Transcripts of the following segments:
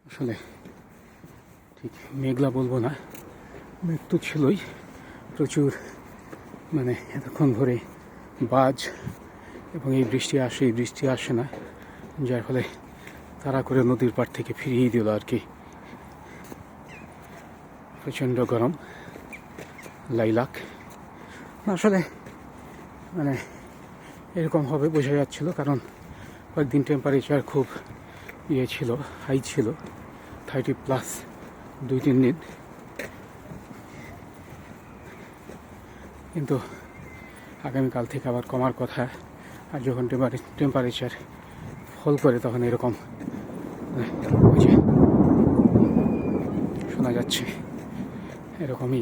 আসলে ঠিক মেঘলা বলবো না, মেঘ তো ছিলই, প্রচুর এতক্ষণ ধরে বাজ এবং এই বৃষ্টি আসে না, যার ফলে তাড়া করে নদীর পাড় থেকে ফিরিয়ে দিল আর কি। প্রচণ্ড গরম, লাইলাক আসলে এরকম হবে বোঝা যাচ্ছিল, কারণ কয়েকদিন টেম্পারেচার খুব ছিল, হাই ছিল, 30+, 2-3 দিন। কিন্তু আগামীকাল থেকে আবার কমার কথা, আর যখন টেম্পারেচার ফল করে তখন এরকম ওই যে শোনা যাচ্ছে এরকমই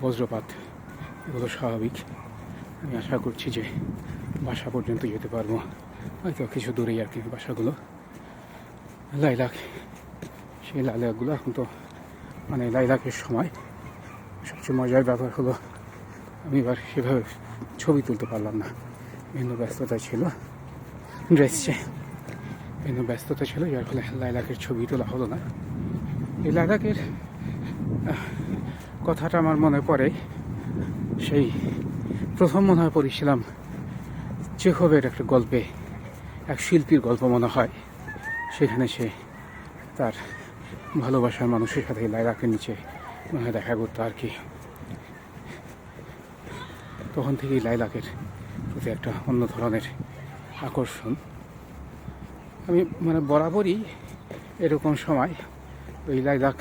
বজ্রপাত, এগুলো স্বাভাবিক। আমি আশা করছি যে বাসা পর্যন্ত যেতে পারবো, হয়তো কিছু দূরেই আর কি বাসাগুলো। লাইলাক, সেই লাইলাকগুলো এখন তো লাইলাকের সময়। সবচেয়ে মজার ব্যাপার হলো আমি এবার সেভাবে ছবি তুলতে পারলাম না, বিভিন্ন ব্যস্ততা ছিল, যার ফলে লাইলাকের ছবি তোলা হলো না। এই লাইলাকের কথাটা আমার মনে পড়ে, সেই প্রথম মনে হয় পড়েছিলাম চেখোভের একটা গল্পে, এক শিল্পীর গল্প মনে হয়, সেখানে সে তার ভালোবাসার মানুষের সাথে লাইলাকের নিচে মনে হয় দেখা করতো আর কি। তখন থেকেই লাইলাকের প্রতি একটা অন্য ধরনের আকর্ষণ। আমি বরাবরই এরকম সময় ওই লাইলাক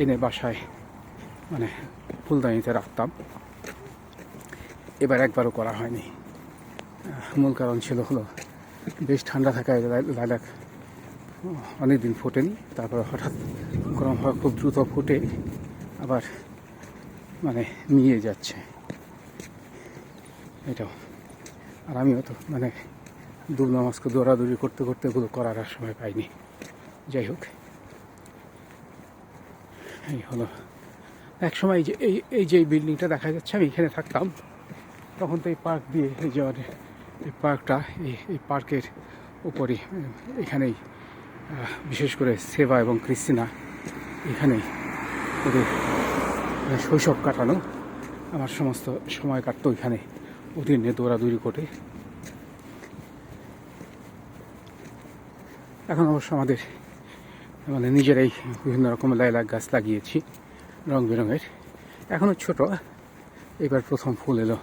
এনে বাসায় ফুলদানিতে রাখতাম, এবার একবারও করা হয়নি। মূল কারণ ছিল হলো বেশ ঠান্ডা থাকায় লাইলাক অনেকদিন ফোটেনি, তারপরে হঠাৎ গরম হওয়া খুব দ্রুত ফুটে আবার নিয়ে যাচ্ছে এটাও। আর আমিও তো দুবনামাজকে দৌড়াদৌড়ি করতে করতে এগুলো করার আর সময় পাইনি। যাই হোক, এই হলো এক সময় যে এই যে বিল্ডিংটা দেখা যাচ্ছে, আমি এখানে থাকতাম তখন তো এই পার্ক দিয়ে এই পার্কটা, এই পার্কের উপরে এখানেই বিশেষ করে সেবা এবং ক্রিস্টিনা এখানেই ওদের শৈশব কাটানো, আমার সমস্ত সময় কাটতো এখানে ওদের নিয়ে দৌড়াদৌড়ি করে। এখন অবশ্য আমাদের নিজেরাই বিভিন্ন রকম লাইলাক গাছ লাগিয়েছি, রং বেরঙের, এখনও ছোট, এবার প্রথম ফুল এলো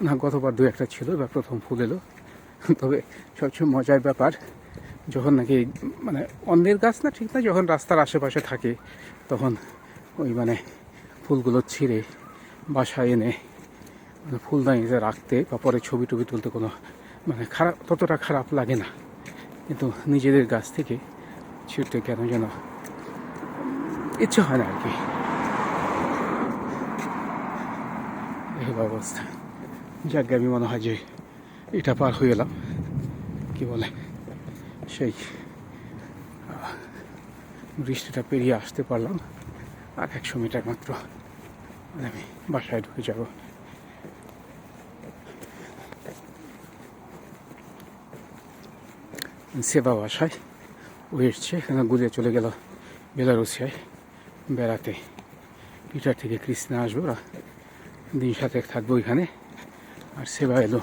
না, গতবার 2-1টা ছিল, এবার প্রথম ফুল এলো। তবে সবচেয়ে মজার ব্যাপার, যখন নাকি অন্যের গাছ না ঠিক না, যখন রাস্তার আশেপাশে থাকে তখন ওই ফুলগুলো ছিঁড়ে বাসায় এনে ফুলদানিতে রাখতে বা পরে ছবি টবি তুলতে কোনো খারাপ, ততটা খারাপ লাগে না। কিন্তু নিজেদের গাছ থেকে ছিঁড়তে কেন যেন ইচ্ছে হয় না আর কি, এই অবস্থা। যাকে আমি মনে হয় যে এটা পার হয়ে এলাম, কি বলে সেই বৃষ্টিটা পেরিয়ে আসতে পারলাম, আর 100 মিটার মাত্র আমি বাসায় ঢুকে যাব। সেবা বাসায় ও এসছে, এখানে গুলিয়ে চলে গেল বেলারুসিয়ায় বেড়াতে। পিটার থেকে কৃষ্ণা আসবো, ওরা দিন 7 থাকবো এখানে। আর সেবা এলো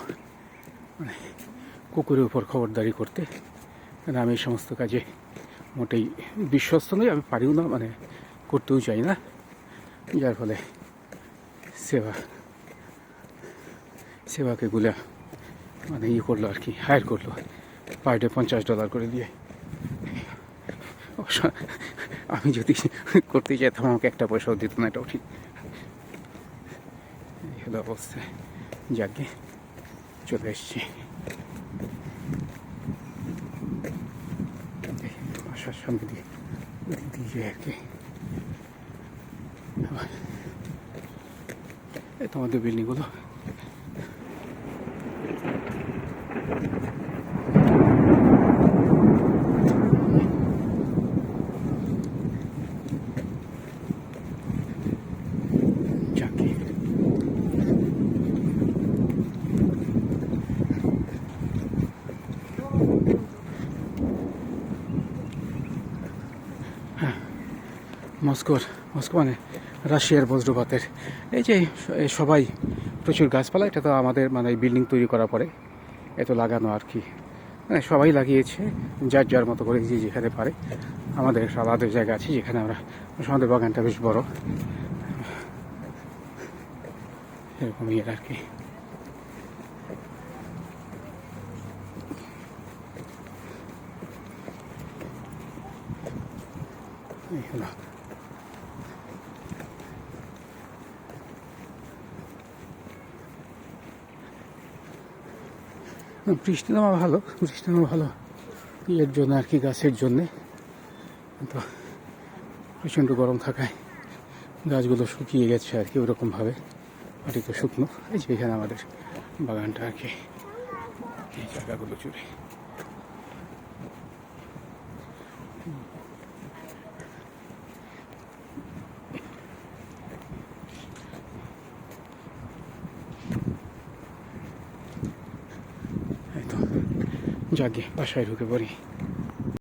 কুকুরের উপর খবরদারি করতে, কারণ আমি এই সমস্ত কাজে মোটেই বিশ্বস্ত নই, আমি পারিও না, করতেও চাই না, যার ফলে সেবাকে গুলা করলো আর কি, হায়ার করলো পার ডে $50 করে দিয়ে। আমি যদি করতে চাইতাম আমাকে একটা পয়সাও দিত না, এটাও ঠিক। এই হলো অবস্থা। যাকে চলে এসছি বাসার সামনে দিয়ে আর কি। এই তোমাদের বিল্ডিংগুলো যাকে মস্কো মানে রাশিয়ার বজ্রপাতের এই যে সবাই প্রচুর গাছপালা, এটা তো আমাদের মানে বিল্ডিং তৈরি করার পরে এত লাগানো আর কি, মানে সবাই লাগিয়েছে যার যার মতো করে, যে যেখানে পারে। আমাদের একটা আলাদা জায়গা আছে যেখানে আমরা, আমাদের বাগানটা বেশ বড়, এরকম ইয়ের আর কি। এই হলো বৃষ্টি নামা ভালো, বৃষ্টি নামা ভালো ইয়ের জন্য আর কি, গাছের জন্যে। তো প্রচণ্ড গরম থাকায় গাছগুলো শুকিয়ে গেছে আর কি, ওরকমভাবে মাটিতে শুকনো। এই যে এখানে আমাদের বাগানটা আর কি, এই জায়গাগুলো জুড়ে। এই তো যাকে বাসায় ঢুকে পড়ি।